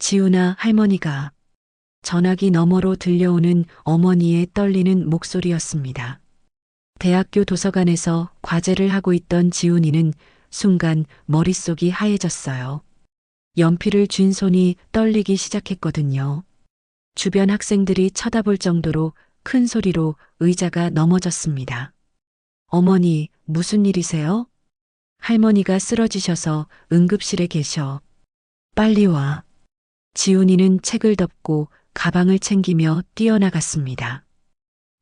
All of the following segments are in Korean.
지훈아, 할머니가. 전화기 너머로 들려오는 어머니의 떨리는 목소리였습니다. 대학교 도서관에서 과제를 하고 있던 지훈이는 순간 머릿속이 하얘졌어요. 연필을 쥔 손이 떨리기 시작했거든요. 주변 학생들이 쳐다볼 정도로 큰 소리로 의자가 넘어졌습니다. 어머니, 무슨 일이세요? 할머니가 쓰러지셔서 응급실에 계셔. 빨리 와. 지훈이는 책을 덮고 가방을 챙기며 뛰어나갔습니다.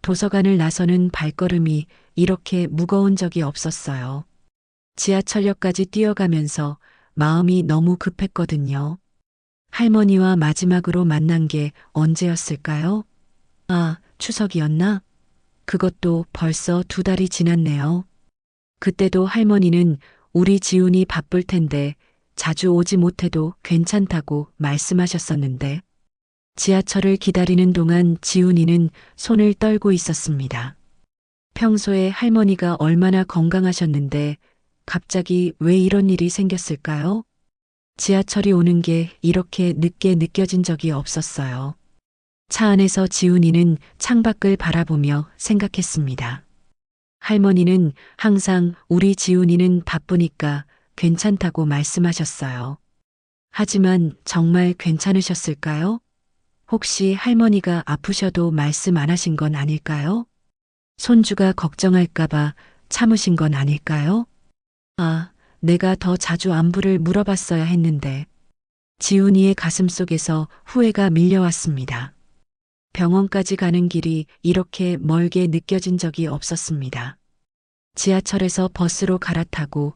도서관을 나서는 발걸음이 이렇게 무거운 적이 없었어요. 지하철역까지 뛰어가면서 마음이 너무 급했거든요. 할머니와 마지막으로 만난 게 언제였을까요? 아, 추석이었나? 그것도 벌써 2달이 지났네요. 그때도 할머니는 우리 지훈이 바쁠 텐데 자주 오지 못해도 괜찮다고 말씀하셨었는데 지하철을 기다리는 동안 지훈이는 손을 떨고 있었습니다. 평소에 할머니가 얼마나 건강하셨는데 갑자기 왜 이런 일이 생겼을까요? 지하철이 오는 게 이렇게 늦게 느껴진 적이 없었어요. 차 안에서 지훈이는 창밖을 바라보며 생각했습니다. 할머니는 항상 우리 지훈이는 바쁘니까 괜찮다고 말씀하셨어요. 하지만 정말 괜찮으셨을까요? 혹시 할머니가 아프셔도 말씀 안 하신 건 아닐까요? 손주가 걱정할까봐 참으신 건 아닐까요? 아, 내가 더 자주 안부를 물어봤어야 했는데. 지훈이의 가슴속에서 후회가 밀려왔습니다. 병원까지 가는 길이 이렇게 멀게 느껴진 적이 없었습니다. 지하철에서 버스로 갈아타고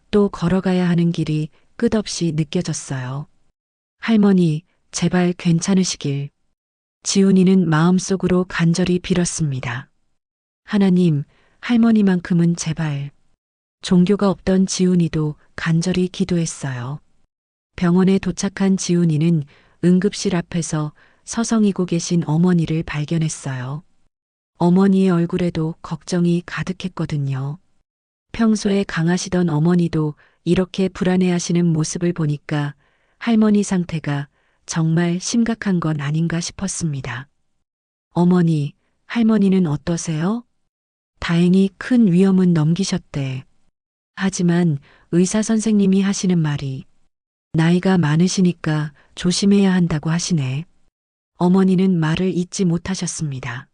또 걸어가야 하는 길이 끝없이 느껴졌어요. 할머니, 제발 괜찮으시길. 지훈이는 마음속으로 간절히 빌었습니다. 하나님, 할머니만큼은 제발. 종교가 없던 지훈이도 간절히 기도했어요. 병원에 도착한 지훈이는 응급실 앞에서 서성이고 계신 어머니를 발견했어요. 어머니의 얼굴에도 걱정이 가득했거든요. 평소에 강하시던 어머니도 이렇게 불안해하시는 모습을 보니까 할머니 상태가 정말 심각한 건 아닌가 싶었습니다. 어머니, 할머니는 어떠세요? 다행히 큰 위험은 넘기셨대. 하지만 의사 선생님이 하시는 말이 나이가 많으시니까 조심해야 한다고 하시네. 어머니는 말을 잇지 못하셨습니다.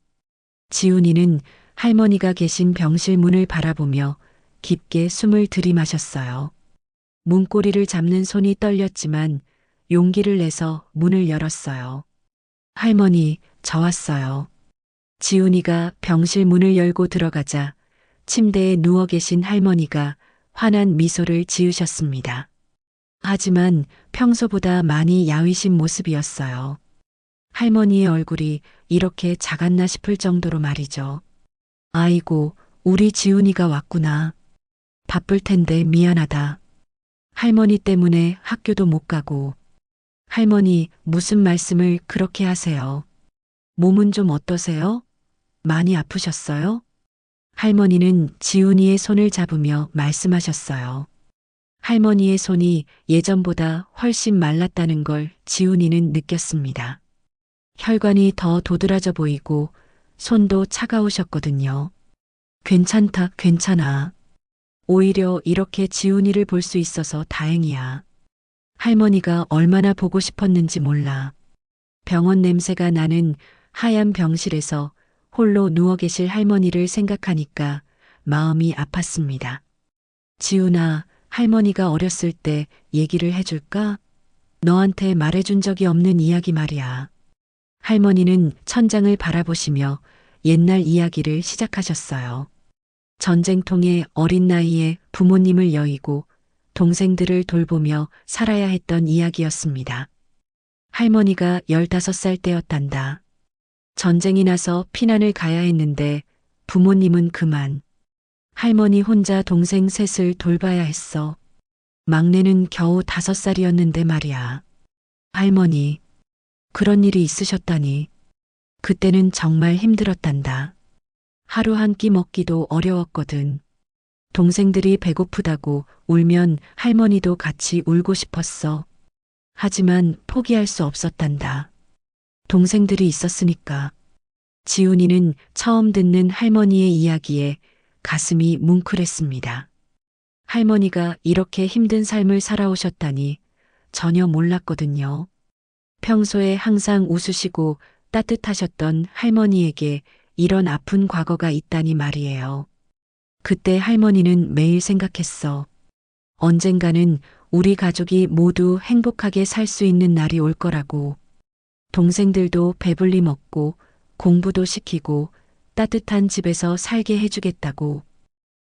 지훈이는 할머니가 계신 병실 문을 바라보며 깊게 숨을 들이마셨어요. 문고리를 잡는 손이 떨렸지만 용기를 내서 문을 열었어요. 할머니, 저 왔어요. 지훈이가 병실 문을 열고 들어가자 침대에 누워 계신 할머니가 환한 미소를 지으셨습니다. 하지만 평소보다 많이 야위신 모습이었어요. 할머니의 얼굴이 이렇게 작았나 싶을 정도로 말이죠. 아이고, 우리 지훈이가 왔구나. 바쁠 텐데 미안하다. 할머니 때문에 학교도 못 가고. 할머니, 무슨 말씀을 그렇게 하세요? 몸은 좀 어떠세요? 많이 아프셨어요? 할머니는 지훈이의 손을 잡으며 말씀하셨어요. 할머니의 손이 예전보다 훨씬 말랐다는 걸 지훈이는 느꼈습니다. 혈관이 더 도드라져 보이고 손도 차가우셨거든요. 괜찮다, 괜찮아. 오히려 이렇게 지훈이를 볼 수 있어서 다행이야. 할머니가 얼마나 보고 싶었는지 몰라. 병원 냄새가 나는 하얀 병실에서 홀로 누워 계실 할머니를 생각하니까 마음이 아팠습니다. 지훈아, 할머니가 어렸을 때 얘기를 해줄까? 너한테 말해준 적이 없는 이야기 말이야. 할머니는 천장을 바라보시며 옛날 이야기를 시작하셨어요. 전쟁통에 어린 나이에 부모님을 여의고 동생들을 돌보며 살아야 했던 이야기였습니다. 할머니가 15살 때였단다. 전쟁이 나서 피난을 가야 했는데 부모님은 그만. 할머니 혼자 동생 셋을 돌봐야 했어. 막내는 겨우 5살이었는데 말이야. 할머니, 그런 일이 있으셨다니. 그때는 정말 힘들었단다. 하루 한 끼 먹기도 어려웠거든. 동생들이 배고프다고 울면 할머니도 같이 울고 싶었어. 하지만 포기할 수 없었단다. 동생들이 있었으니까. 지훈이는 처음 듣는 할머니의 이야기에 가슴이 뭉클했습니다. 할머니가 이렇게 힘든 삶을 살아오셨다니 전혀 몰랐거든요. 평소에 항상 웃으시고 따뜻하셨던 할머니에게 이런 아픈 과거가 있다니 말이에요. 그때 할머니는 매일 생각했어. 언젠가는 우리 가족이 모두 행복하게 살 수 있는 날이 올 거라고. 동생들도 배불리 먹고 공부도 시키고 따뜻한 집에서 살게 해주겠다고.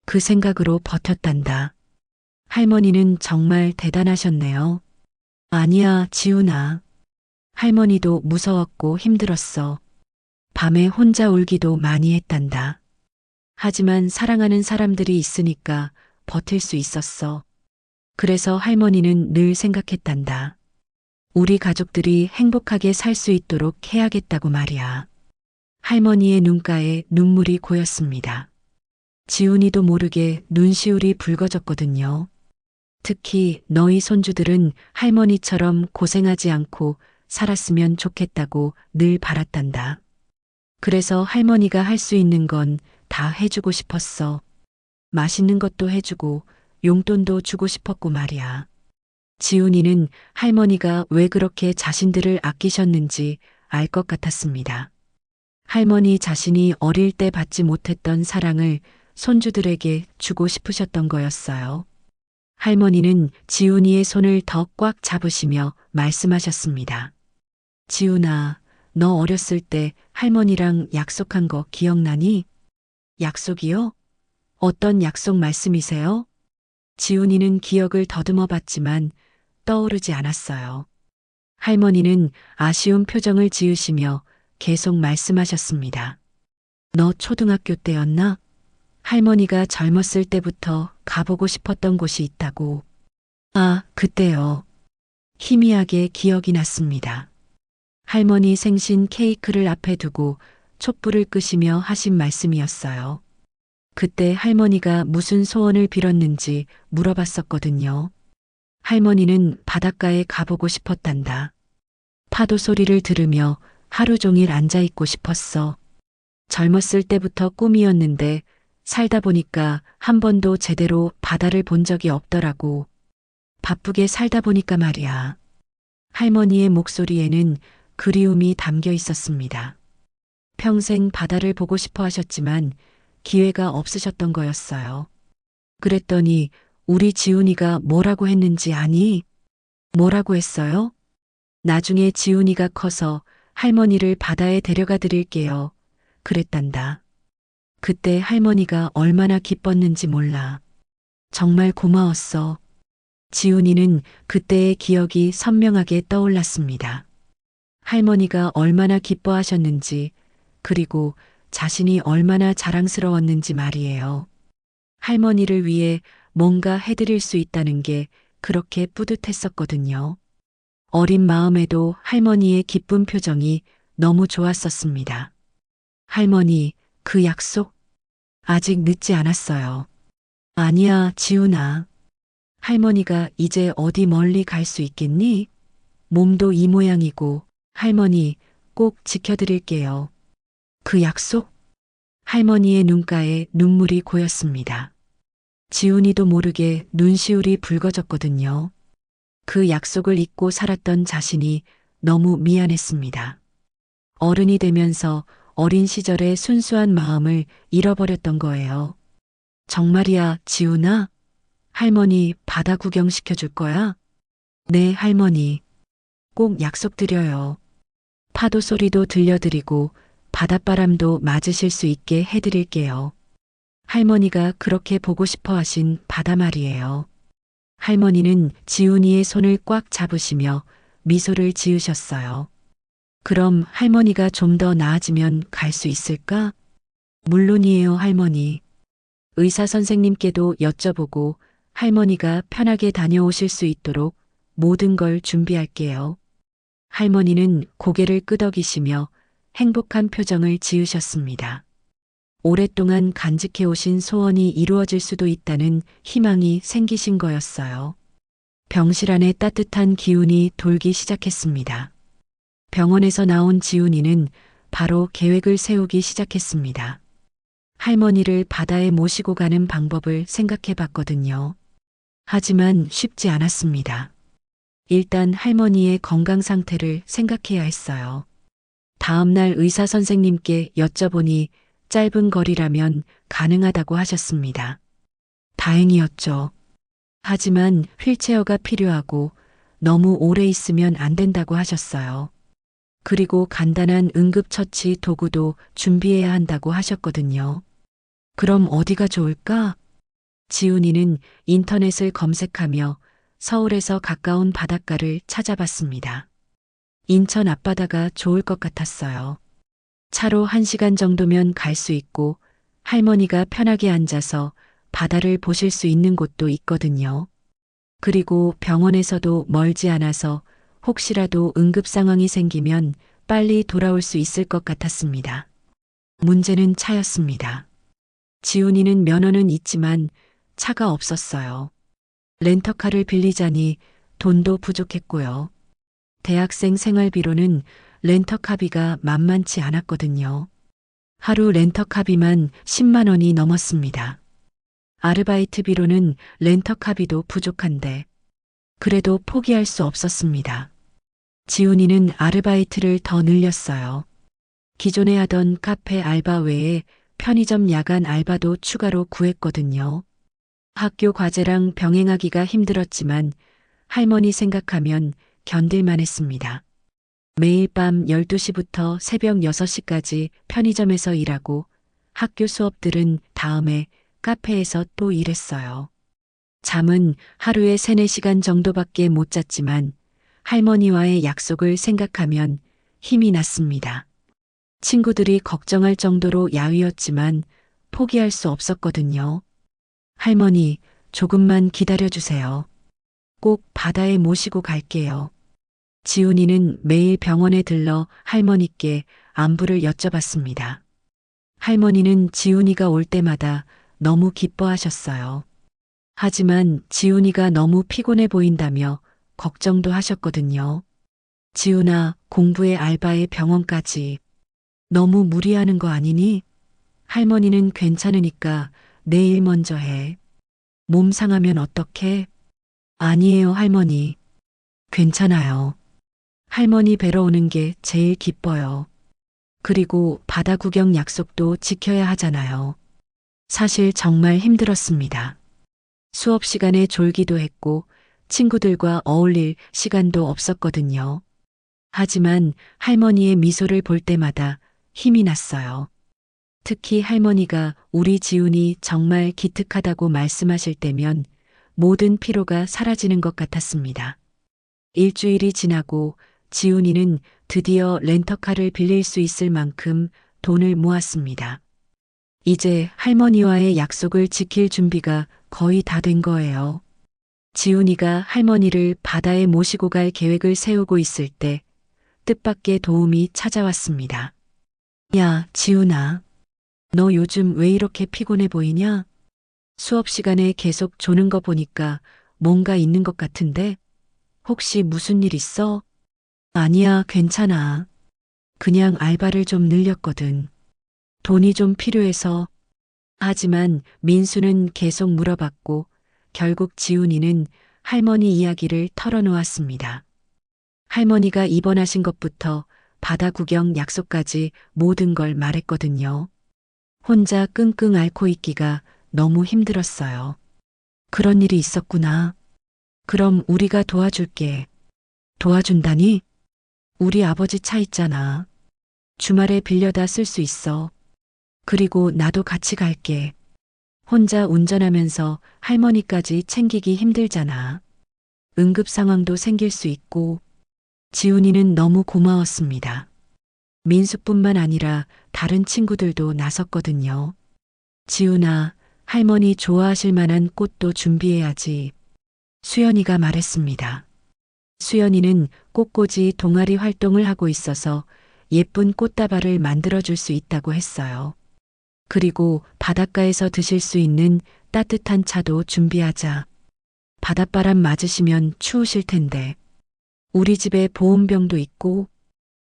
그 생각으로 버텼단다. 할머니는 정말 대단하셨네요. 아니야, 지훈아. 할머니도 무서웠고 힘들었어. 밤에 혼자 울기도 많이 했단다. 하지만 사랑하는 사람들이 있으니까 버틸 수 있었어. 그래서 할머니는 늘 생각했단다. 우리 가족들이 행복하게 살 수 있도록 해야겠다고 말이야. 할머니의 눈가에 눈물이 고였습니다. 지훈이도 모르게 눈시울이 붉어졌거든요. 특히 너희 손주들은 할머니처럼 고생하지 않고 살았으면 좋겠다고 늘 바랐단다. 그래서 할머니가 할 수 있는 건 다 해주고 싶었어. 맛있는 것도 해주고 용돈도 주고 싶었고 말이야. 지훈이는 할머니가 왜 그렇게 자신들을 아끼셨는지 알 것 같았습니다. 할머니 자신이 어릴 때 받지 못했던 사랑을 손주들에게 주고 싶으셨던 거였어요. 할머니는 지훈이의 손을 더 꽉 잡으시며 말씀하셨습니다. 지훈아, 너 어렸을 때 할머니랑 약속한 거 기억나니? 약속이요? 어떤 약속 말씀이세요? 지훈이는 기억을 더듬어 봤지만 떠오르지 않았어요. 할머니는 아쉬운 표정을 지으시며 계속 말씀하셨습니다. 너 초등학교 때였나? 할머니가 젊었을 때부터 가보고 싶었던 곳이 있다고. 아, 그때요. 희미하게 기억이 났습니다. 할머니 생신 케이크를 앞에 두고 촛불을 끄시며 하신 말씀이었어요. 그때 할머니가 무슨 소원을 빌었는지 물어봤었거든요. 할머니는 바닷가에 가보고 싶었단다. 파도 소리를 들으며 하루 종일 앉아있고 싶었어. 젊었을 때부터 꿈이었는데 살다 보니까 한 번도 제대로 바다를 본 적이 없더라고. 바쁘게 살다 보니까 말이야. 할머니의 목소리에는 그리움이 담겨 있었습니다. 평생 바다를 보고 싶어 하셨지만 기회가 없으셨던 거였어요. 그랬더니 우리 지훈이가 뭐라고 했는지 아니? 뭐라고 했어요? 나중에 지훈이가 커서 할머니를 바다에 데려가 드릴게요. 그랬단다. 그때 할머니가 얼마나 기뻤는지 몰라. 정말 고마웠어. 지훈이는 그때의 기억이 선명하게 떠올랐습니다. 할머니가 얼마나 기뻐하셨는지, 그리고 자신이 얼마나 자랑스러웠는지 말이에요. 할머니를 위해 뭔가 해드릴 수 있다는 게 그렇게 뿌듯했었거든요. 어린 마음에도 할머니의 기쁜 표정이 너무 좋았었습니다. 할머니, 그 약속? 아직 늦지 않았어요. 아니야, 지훈아. 할머니가 이제 어디 멀리 갈 수 있겠니? 몸도 이 모양이고, 할머니 꼭 지켜드릴게요. 그 약속? 할머니의 눈가에 눈물이 고였습니다. 지훈이도 모르게 눈시울이 붉어졌거든요. 그 약속을 잊고 살았던 자신이 너무 미안했습니다. 어른이 되면서 어린 시절의 순수한 마음을 잃어버렸던 거예요. 정말이야, 지훈아? 할머니 바다 구경 시켜줄 거야? 네, 할머니. 꼭 약속드려요. 파도 소리도 들려드리고 바닷바람도 맞으실 수 있게 해드릴게요. 할머니가 그렇게 보고 싶어 하신 바다 말이에요. 할머니는 지훈이의 손을 꽉 잡으시며 미소를 지으셨어요. 그럼 할머니가 좀 더 나아지면 갈 수 있을까? 물론이에요, 할머니. 의사 선생님께도 여쭤보고 할머니가 편하게 다녀오실 수 있도록 모든 걸 준비할게요. 할머니는 고개를 끄덕이시며 행복한 표정을 지으셨습니다. 오랫동안 간직해 오신 소원이 이루어질 수도 있다는 희망이 생기신 거였어요. 병실 안에 따뜻한 기운이 돌기 시작했습니다. 병원에서 나온 지훈이는 바로 계획을 세우기 시작했습니다. 할머니를 바다에 모시고 가는 방법을 생각해 봤거든요. 하지만 쉽지 않았습니다. 일단 할머니의 건강 상태를 생각해야 했어요. 다음날 의사 선생님께 여쭤보니 짧은 거리라면 가능하다고 하셨습니다. 다행이었죠. 하지만 휠체어가 필요하고 너무 오래 있으면 안 된다고 하셨어요. 그리고 간단한 응급처치 도구도 준비해야 한다고 하셨거든요. 그럼 어디가 좋을까? 지훈이는 인터넷을 검색하며 서울에서 가까운 바닷가를 찾아봤습니다. 인천 앞바다가 좋을 것 같았어요. 차로 1시간 정도면 갈 수 있고 할머니가 편하게 앉아서 바다를 보실 수 있는 곳도 있거든요. 그리고 병원에서도 멀지 않아서 혹시라도 응급 상황이 생기면 빨리 돌아올 수 있을 것 같았습니다. 문제는 차였습니다. 지훈이는 면허는 있지만 차가 없었어요. 렌터카를 빌리자니 돈도 부족했고요. 대학생 생활비로는 렌터카비가 만만치 않았거든요. 하루 렌터카비만 10만 원이 넘었습니다. 아르바이트비로는 렌터카비도 부족한데 그래도 포기할 수 없었습니다. 지훈이는 아르바이트를 더 늘렸어요. 기존에 하던 카페 알바 외에 편의점 야간 알바도 추가로 구했거든요. 학교 과제랑 병행하기가 힘들었지만 할머니 생각하면 견딜만 했습니다. 매일 밤 12시부터 새벽 6시까지 편의점에서 일하고 학교 수업들은 다음에 카페에서 또 일했어요. 잠은 하루에 3, 4시간 정도밖에 못 잤지만 할머니와의 약속을 생각하면 힘이 났습니다. 친구들이 걱정할 정도로 야위었지만 포기할 수 없었거든요. 할머니, 조금만 기다려주세요. 꼭 바다에 모시고 갈게요. 지훈이는 매일 병원에 들러 할머니께 안부를 여쭤봤습니다. 할머니는 지훈이가 올 때마다 너무 기뻐하셨어요. 하지만 지훈이가 너무 피곤해 보인다며 걱정도 하셨거든요. 지훈아, 공부에 알바에 병원까지 너무 무리하는 거 아니니? 할머니는 괜찮으니까 내일 먼저 해. 몸 상하면 어떡해? 아니에요, 할머니. 괜찮아요. 할머니 뵈러 오는 게 제일 기뻐요. 그리고 바다 구경 약속도 지켜야 하잖아요. 사실 정말 힘들었습니다. 수업 시간에 졸기도 했고 친구들과 어울릴 시간도 없었거든요. 하지만 할머니의 미소를 볼 때마다 힘이 났어요. 특히 할머니가 우리 지훈이 정말 기특하다고 말씀하실 때면 모든 피로가 사라지는 것 같았습니다. 일주일이 지나고 지훈이는 드디어 렌터카를 빌릴 수 있을 만큼 돈을 모았습니다. 이제 할머니와의 약속을 지킬 준비가 거의 다 된 거예요. 지훈이가 할머니를 바다에 모시고 갈 계획을 세우고 있을 때 뜻밖의 도움이 찾아왔습니다. 야, 지훈아. 너 요즘 왜 이렇게 피곤해 보이냐? 수업 시간에 계속 조는 거 보니까 뭔가 있는 것 같은데? 혹시 무슨 일 있어? 아니야, 괜찮아. 그냥 알바를 좀 늘렸거든. 돈이 좀 필요해서. 하지만 민수는 계속 물어봤고 결국 지훈이는 할머니 이야기를 털어놓았습니다. 할머니가 입원하신 것부터 바다 구경 약속까지 모든 걸 말했거든요. 혼자 끙끙 앓고 있기가 너무 힘들었어요. 그런 일이 있었구나. 그럼 우리가 도와줄게. 도와준다니? 우리 아버지 차 있잖아. 주말에 빌려다 쓸 수 있어. 그리고 나도 같이 갈게. 혼자 운전하면서 할머니까지 챙기기 힘들잖아. 응급 상황도 생길 수 있고. 지훈이는 너무 고마웠습니다. 민수뿐만 아니라 다른 친구들도 나섰거든요. 지훈아, 할머니 좋아하실 만한 꽃도 준비해야지. 수연이가 말했습니다. 수연이는 꽃꽂이 동아리 활동을 하고 있어서 예쁜 꽃다발을 만들어줄 수 있다고 했어요. 그리고 바닷가에서 드실 수 있는 따뜻한 차도 준비하자. 바닷바람 맞으시면 추우실 텐데. 우리 집에 보온병도 있고.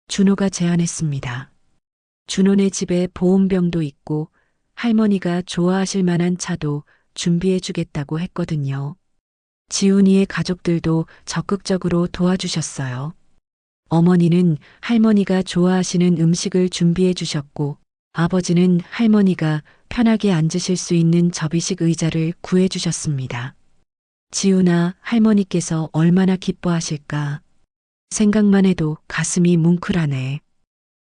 준호가 제안했습니다. 준호네 집에 보온병도 있고 할머니가 좋아하실 만한 차도 준비해 주겠다고 했거든요. 지훈이의 가족들도 적극적으로 도와주셨어요. 어머니는 할머니가 좋아하시는 음식을 준비해 주셨고, 아버지는 할머니가 편하게 앉으실 수 있는 접이식 의자를 구해 주셨습니다. 지훈아, 할머니께서 얼마나 기뻐하실까. 생각만 해도 가슴이 뭉클하네.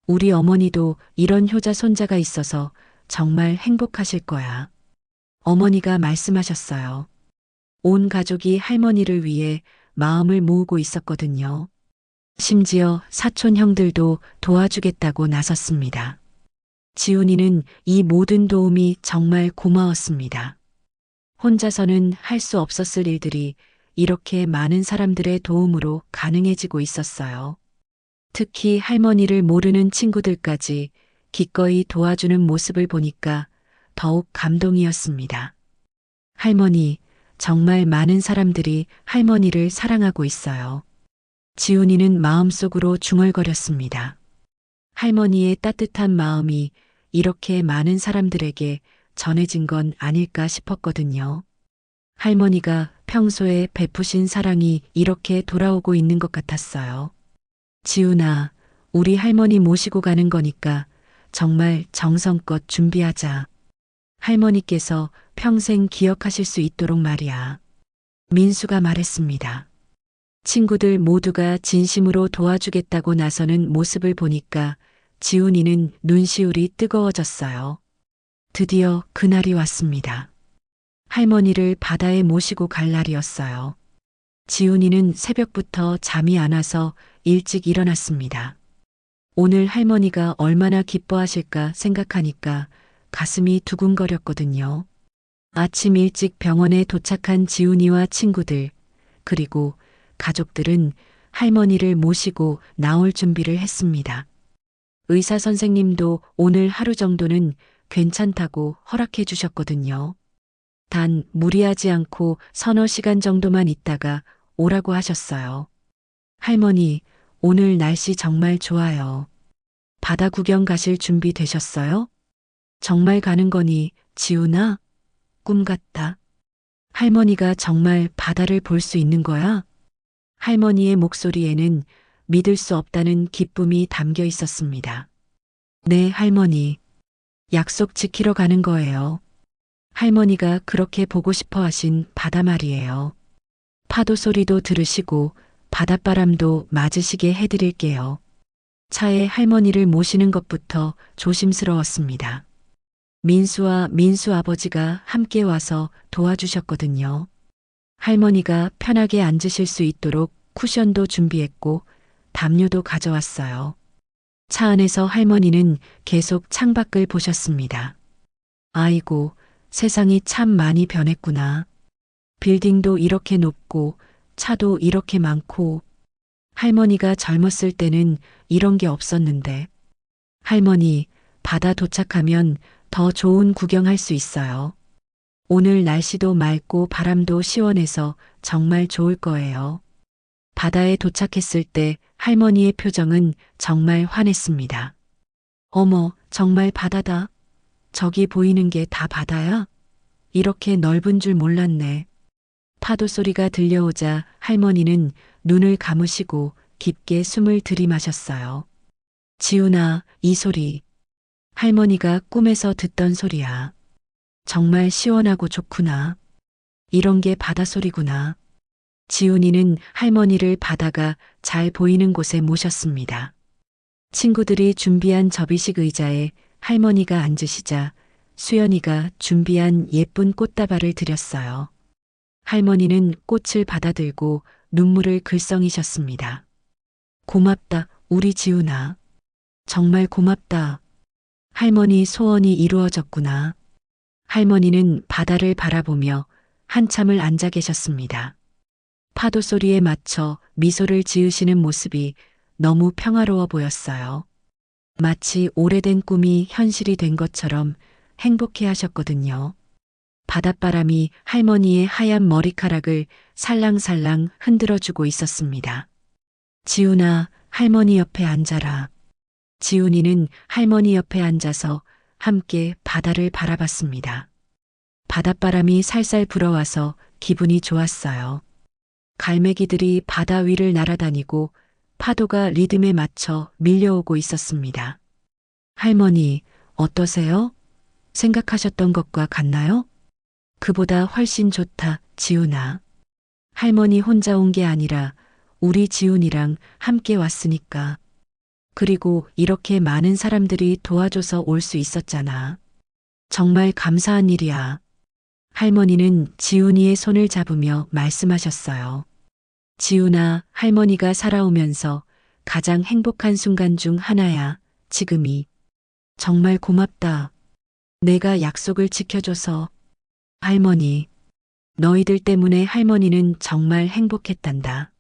우리 어머니도 이런 효자 손자가 있어서 정말 행복하실 거야. 어머니가 말씀하셨어요. 온 가족이 할머니를 위해 마음을 모으고 있었거든요. 심지어 사촌 형들도 도와주겠다고 나섰습니다. 지훈이는 이 모든 도움이 정말 고마웠습니다. 혼자서는 할 수 없었을 일들이 이렇게 많은 사람들의 도움으로 가능해지고 있었어요. 특히 할머니를 모르는 친구들까지 기꺼이 도와주는 모습을 보니까 더욱 감동이었습니다. 할머니, 정말 많은 사람들이 할머니를 사랑하고 있어요. 지훈이는 마음속으로 중얼거렸습니다. 할머니의 따뜻한 마음이 이렇게 많은 사람들에게 전해진 건 아닐까 싶었거든요. 할머니가 평소에 베푸신 사랑이 이렇게 돌아오고 있는 것 같았어요. 지훈아, 우리 할머니 모시고 가는 거니까 정말 정성껏 준비하자. 할머니께서 평생 기억하실 수 있도록 말이야. 민수가 말했습니다. 친구들 모두가 진심으로 도와주겠다고 나서는 모습을 보니까 지훈이는 눈시울이 뜨거워졌어요. 드디어 그날이 왔습니다. 할머니를 바다에 모시고 갈 날이었어요. 지훈이는 새벽부터 잠이 안 와서 일찍 일어났습니다. 오늘 할머니가 얼마나 기뻐하실까 생각하니까 가슴이 두근거렸거든요. 아침 일찍 병원에 도착한 지훈이와 친구들, 그리고 가족들은 할머니를 모시고 나올 준비를 했습니다. 의사 선생님도 오늘 하루 정도는 괜찮다고 허락해 주셨거든요. 단 무리하지 않고 서너 시간 정도만 있다가 오라고 하셨어요. 할머니, 오늘 날씨 정말 좋아요. 바다 구경 가실 준비 되셨어요? 정말 가는 거니, 지훈아? 꿈 같다. 할머니가 정말 바다를 볼 수 있는 거야? 할머니의 목소리에는 믿을 수 없다는 기쁨이 담겨 있었습니다. 네, 할머니. 약속 지키러 가는 거예요. 할머니가 그렇게 보고 싶어 하신 바다 말이에요. 파도 소리도 들으시고 바닷바람도 맞으시게 해드릴게요. 차에 할머니를 모시는 것부터 조심스러웠습니다. 민수와 민수 아버지가 함께 와서 도와주셨거든요. 할머니가 편하게 앉으실 수 있도록 쿠션도 준비했고 담요도 가져왔어요. 차 안에서 할머니는 계속 창밖을 보셨습니다. 아이고, 세상이 참 많이 변했구나. 빌딩도 이렇게 높고 차도 이렇게 많고. 할머니가 젊었을 때는 이런 게 없었는데. 할머니, 바다 도착하면 더 좋은 구경할 수 있어요. 오늘 날씨도 맑고 바람도 시원해서 정말 좋을 거예요. 바다에 도착했을 때 할머니의 표정은 정말 환했습니다. 어머, 정말 바다다. 저기 보이는 게 다 바다야? 이렇게 넓은 줄 몰랐네. 파도 소리가 들려오자 할머니는 눈을 감으시고 깊게 숨을 들이마셨어요. 지훈아, 이 소리. 할머니가 꿈에서 듣던 소리야. 정말 시원하고 좋구나. 이런 게 바다 소리구나. 지훈이는 할머니를 바다가 잘 보이는 곳에 모셨습니다. 친구들이 준비한 접이식 의자에 할머니가 앉으시자 수연이가 준비한 예쁜 꽃다발을 드렸어요. 할머니는 꽃을 받아들고 눈물을 글썽이셨습니다. 고맙다, 우리 지훈아. 정말 고맙다. 할머니 소원이 이루어졌구나. 할머니는 바다를 바라보며 한참을 앉아 계셨습니다. 파도 소리에 맞춰 미소를 지으시는 모습이 너무 평화로워 보였어요. 마치 오래된 꿈이 현실이 된 것처럼 행복해 하셨거든요. 바닷바람이 할머니의 하얀 머리카락을 살랑살랑 흔들어주고 있었습니다. 지훈아, 할머니 옆에 앉아라. 지훈이는 할머니 옆에 앉아서 함께 바다를 바라봤습니다. 바닷바람이 살살 불어와서 기분이 좋았어요. 갈매기들이 바다 위를 날아다니고 파도가 리듬에 맞춰 밀려오고 있었습니다. 할머니, 어떠세요? 생각하셨던 것과 같나요? 그보다 훨씬 좋다, 지훈아. 할머니 혼자 온 게 아니라 우리 지훈이랑 함께 왔으니까. 그리고 이렇게 많은 사람들이 도와줘서 올 수 있었잖아. 정말 감사한 일이야. 할머니는 지훈이의 손을 잡으며 말씀하셨어요. 지훈아, 할머니가 살아오면서 가장 행복한 순간 중 하나야, 지금이. 정말 고맙다. 내가 약속을 지켜줘서. 할머니, 너희들 때문에 할머니는 정말 행복했단다.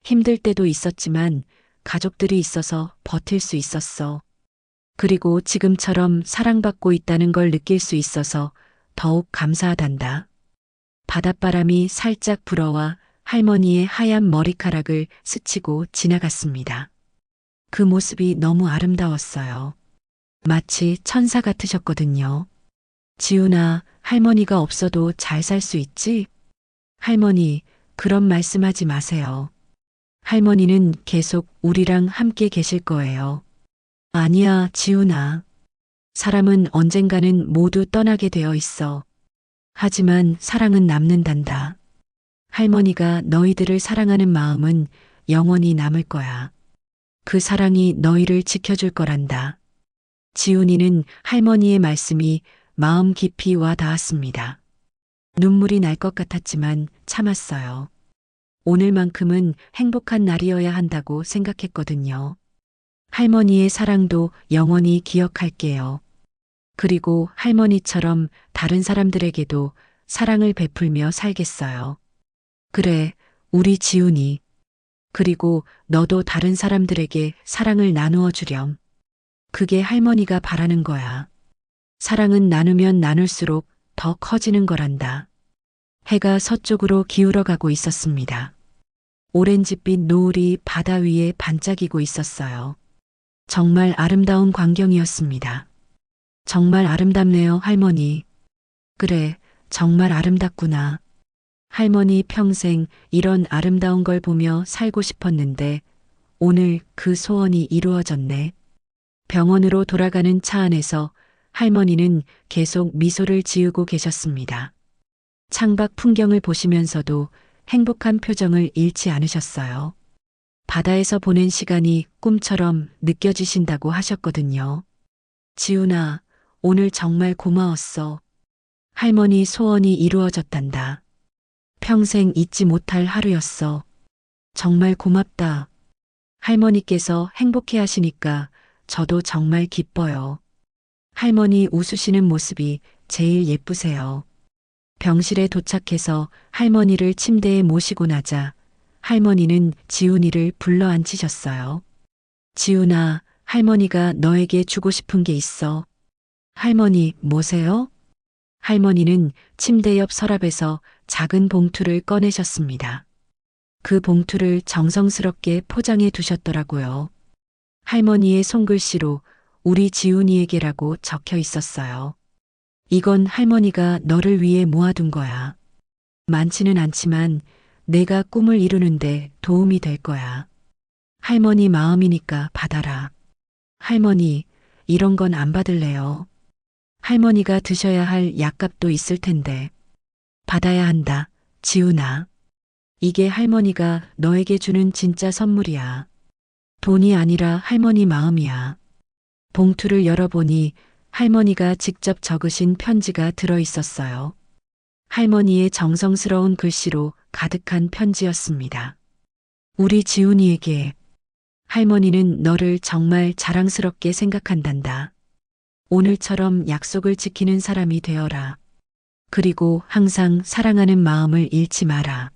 힘들 때도 있었지만 가족들이 있어서 버틸 수 있었어. 그리고 지금처럼 사랑받고 있다는 걸 느낄 수 있어서 더욱 감사하단다. 바닷바람이 살짝 불어와 할머니의 하얀 머리카락을 스치고 지나갔습니다. 그 모습이 너무 아름다웠어요. 마치 천사 같으셨거든요. 지훈아, 할머니가 없어도 잘 살 수 있지? 할머니, 그런 말씀하지 마세요. 할머니는 계속 우리랑 함께 계실 거예요. 아니야, 지훈아. 사람은 언젠가는 모두 떠나게 되어 있어. 하지만 사랑은 남는단다. 할머니가 너희들을 사랑하는 마음은 영원히 남을 거야. 그 사랑이 너희를 지켜줄 거란다. 지훈이는 할머니의 말씀이 마음 깊이 와 닿았습니다. 눈물이 날 것 같았지만 참았어요. 오늘만큼은 행복한 날이어야 한다고 생각했거든요. 할머니의 사랑도 영원히 기억할게요. 그리고 할머니처럼 다른 사람들에게도 사랑을 베풀며 살겠어요. 그래, 우리 지훈이. 그리고 너도 다른 사람들에게 사랑을 나누어 주렴. 그게 할머니가 바라는 거야. 사랑은 나누면 나눌수록 더 커지는 거란다. 해가 서쪽으로 기울어 가고 있었습니다. 오렌지빛 노을이 바다 위에 반짝이고 있었어요. 정말 아름다운 광경이었습니다. 정말 아름답네요, 할머니. 그래, 정말 아름답구나. 할머니 평생 이런 아름다운 걸 보며 살고 싶었는데 오늘 그 소원이 이루어졌네. 병원으로 돌아가는 차 안에서 할머니는 계속 미소를 지으고 계셨습니다. 창밖 풍경을 보시면서도 행복한 표정을 잃지 않으셨어요. 바다에서 보낸 시간이 꿈처럼 느껴지신다고 하셨거든요. 지훈아, 오늘 정말 고마웠어. 할머니 소원이 이루어졌단다. 평생 잊지 못할 하루였어. 정말 고맙다. 할머니께서 행복해 하시니까 저도 정말 기뻐요. 할머니 웃으시는 모습이 제일 예쁘세요. 병실에 도착해서 할머니를 침대에 모시고 나자 할머니는 지훈이를 불러 앉히셨어요. 지훈아, 할머니가 너에게 주고 싶은 게 있어. 할머니, 뭐세요? 할머니는 침대 옆 서랍에서 작은 봉투를 꺼내셨습니다. 그 봉투를 정성스럽게 포장해 두셨더라고요. 할머니의 손글씨로 우리 지훈이에게라고 적혀 있었어요. 이건 할머니가 너를 위해 모아둔 거야. 많지는 않지만 내가 꿈을 이루는데 도움이 될 거야. 할머니 마음이니까 받아라. 할머니, 이런 건 안 받을래요. 할머니가 드셔야 할 약값도 있을 텐데. 받아야 한다, 지훈아. 이게 할머니가 너에게 주는 진짜 선물이야. 돈이 아니라 할머니 마음이야. 봉투를 열어보니 할머니가 직접 적으신 편지가 들어 있었어요. 할머니의 정성스러운 글씨로 가득한 편지였습니다. 우리 지훈이에게. 할머니는 너를 정말 자랑스럽게 생각한단다. 오늘처럼 약속을 지키는 사람이 되어라. 그리고 항상 사랑하는 마음을 잃지 마라.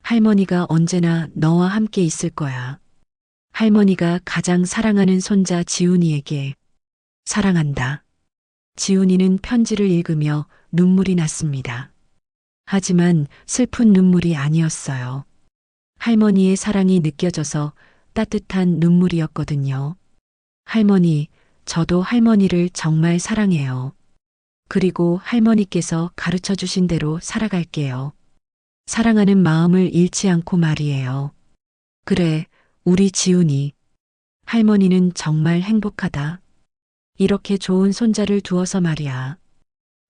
할머니가 언제나 너와 함께 있을 거야. 할머니가 가장 사랑하는 손자 지훈이에게. 사랑한다. 지훈이는 편지를 읽으며 눈물이 났습니다. 하지만 슬픈 눈물이 아니었어요. 할머니의 사랑이 느껴져서 따뜻한 눈물이었거든요. 할머니, 저도 할머니를 정말 사랑해요. 그리고 할머니께서 가르쳐 주신 대로 살아갈게요. 사랑하는 마음을 잃지 않고 말이에요. 그래, 우리 지훈이. 할머니는 정말 행복하다. 이렇게 좋은 손자를 두어서 말이야.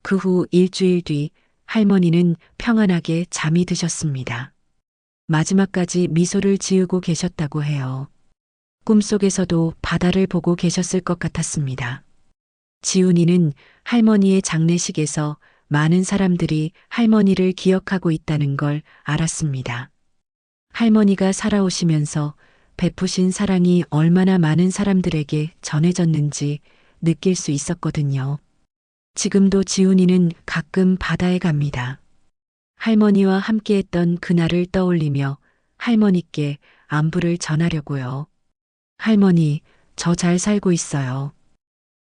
그 후 일주일 뒤 할머니는 평안하게 잠이 드셨습니다. 마지막까지 미소를 지으고 계셨다고 해요. 꿈속에서도 바다를 보고 계셨을 것 같았습니다. 지훈이는 할머니의 장례식에서 많은 사람들이 할머니를 기억하고 있다는 걸 알았습니다. 할머니가 살아오시면서 베푸신 사랑이 얼마나 많은 사람들에게 전해졌는지 느낄 수 있었거든요. 지금도 지훈이는 가끔 바다에 갑니다. 할머니와 함께했던 그날을 떠올리며 할머니께 안부를 전하려고요. 할머니, 저 잘 살고 있어요.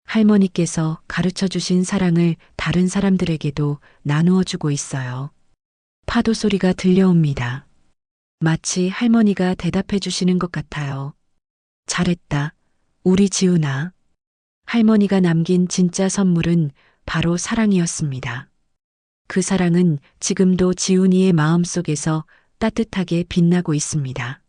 할머니께서 가르쳐 주신 사랑을 다른 사람들에게도 나누어 주고 있어요. 파도 소리가 들려옵니다. 마치 할머니가 대답해 주시는 것 같아요. 잘했다. 우리 지훈아. 할머니가 남긴 진짜 선물은 바로 사랑이었습니다. 그 사랑은 지금도 지훈이의 마음속에서 따뜻하게 빛나고 있습니다.